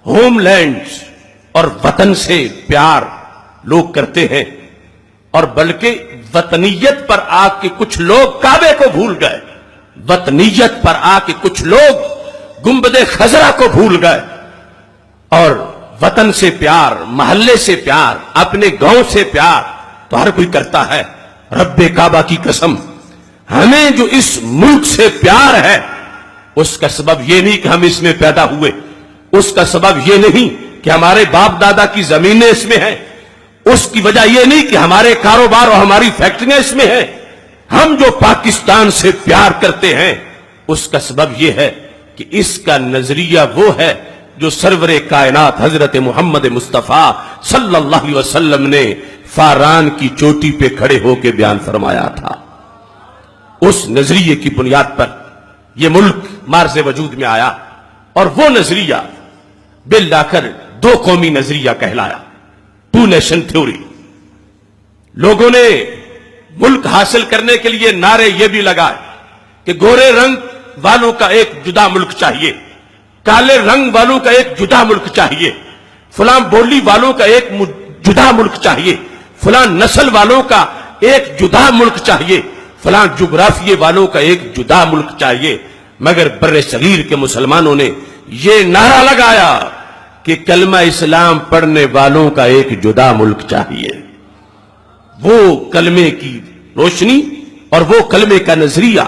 Home land اور وطن سے پیار لوگ کرتے ہیں، اور بلکہ وطنیت پر آ کے کچھ لوگ کعبے کو بھول گئے، وطنیت پر آ کے کچھ لوگ گنبد خضرا کو بھول گئے، اور وطن سے پیار، محلے سے پیار، اپنے گاؤں سے پیار تو ہر کوئی کرتا ہے۔ رب کعبہ کی قسم، ہمیں جو اس ملک سے پیار ہے اس کا سبب یہ نہیں کہ ہم اس میں پیدا ہوئے، اس کا سبب یہ نہیں کہ ہمارے باپ دادا کی زمینیں اس میں ہیں، اس کی وجہ یہ نہیں کہ ہمارے کاروبار اور ہماری فیکٹریاں اس میں ہیں۔ ہم جو پاکستان سے پیار کرتے ہیں اس کا سبب یہ ہے کہ اس کا نظریہ وہ ہے جو سرور کائنات حضرت محمد مصطفیٰ صلی اللہ علیہ وسلم نے فاران کی چوٹی پہ کھڑے ہو کے بیان فرمایا تھا۔ اس نظریے کی بنیاد پر یہ ملک مارز وجود میں آیا، اور وہ نظریہ بل آ کر دو قومی نظریہ کہلایا، ٹو نیشن تھیوری۔ لوگوں نے ملک حاصل کرنے کے لیے نعرے یہ بھی لگائے کہ گورے رنگ والوں کا ایک جدا ملک چاہیے، کالے رنگ والوں کا ایک جدا ملک چاہیے، فلاں بولی والوں کا ایک جدا ملک چاہیے، فلاں نسل والوں کا ایک جدا ملک چاہیے، فلاں جغرافیے والوں کا ایک جدا ملک چاہیے۔ مگر بر صغیر کے مسلمانوں نے یہ نعرہ لگایا کہ کلمہ اسلام پڑھنے والوں کا ایک جدا ملک چاہیے۔ وہ کلمے کی روشنی اور وہ کلمے کا نظریہ،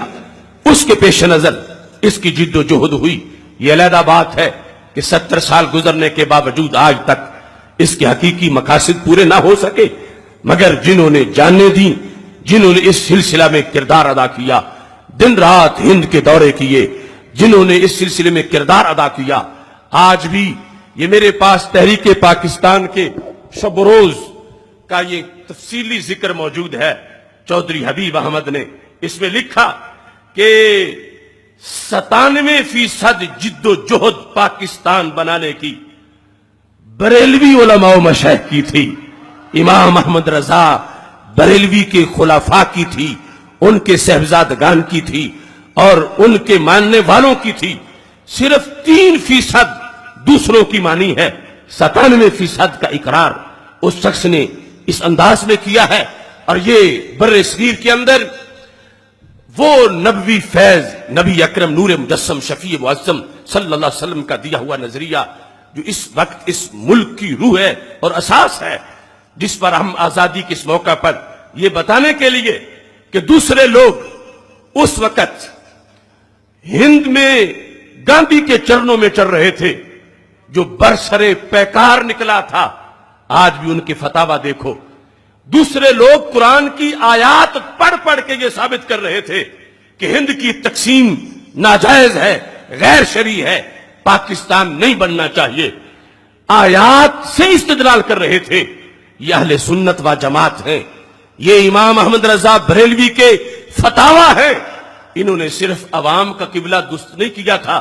اس کے پیش نظر اس کی جد و جہد ہوئی۔ یہ علیحدہ بات ہے کہ 70 سال گزرنے کے باوجود آج تک اس کے حقیقی مقاصد پورے نہ ہو سکے، مگر جنہوں نے جانیں دیں، جنہوں نے اس سلسلہ میں کردار ادا کیا، دن رات ہند کے دورے کیے، جنہوں نے اس سلسلے میں کردار ادا کیا، آج بھی یہ میرے پاس تحریک پاکستان کے شب و روز کا یہ تفصیلی ذکر موجود ہے۔ چودھری حبیب احمد نے اس میں لکھا کہ 97% جد و جہد پاکستان بنانے کی بریلوی علماء و مشائخ کی تھی، امام احمد رضا بریلوی کے خلفاء کی تھی، ان کے صاحبزادگان کی تھی اور ان کے ماننے والوں کی تھی۔ صرف 3% دوسروں کی مانی ہے، 97% کا اقرار اس شخص نے اس انداز میں کیا ہے۔ اور یہ بر صغیر کے اندر وہ نبوی فیض، نبی اکرم نور مجسم شفیع معظم صلی اللہ علیہ وسلم کا دیا ہوا نظریہ جو اس وقت اس ملک کی روح ہے اور اساس ہے، جس پر ہم آزادی کے اس موقع پر یہ بتانے کے لیے کہ دوسرے لوگ اس وقت ہند میں گاندھی کے چرنوں میں چل رہے تھے، جو برسرے پیکار نکلا تھا، آج بھی ان کے فتاوی دیکھو۔ دوسرے لوگ قرآن کی آیات پڑھ پڑھ کے یہ ثابت کر رہے تھے کہ ہند کی تقسیم ناجائز ہے، غیر شرعی ہے، پاکستان نہیں بننا چاہیے، آیات سے استدلال کر رہے تھے۔ یہ اہل سنت و جماعت ہیں، یہ امام احمد رضا بریلوی کے فتاوی ہیں۔ انہوں نے صرف عوام کا قبلہ درست نہیں کیا تھا،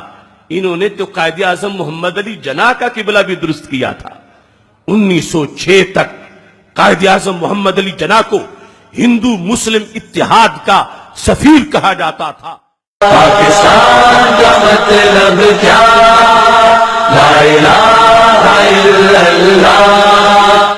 انہوں نے تو قائد اعظم محمد علی جناح کا قبلہ بھی درست کیا تھا۔ 1906 تک قائد اعظم محمد علی جناح کو ہندو مسلم اتحاد کا سفیر کہا جاتا تھا۔ پاکستان کا مطلب کیا؟ لا الہ الا اللہ۔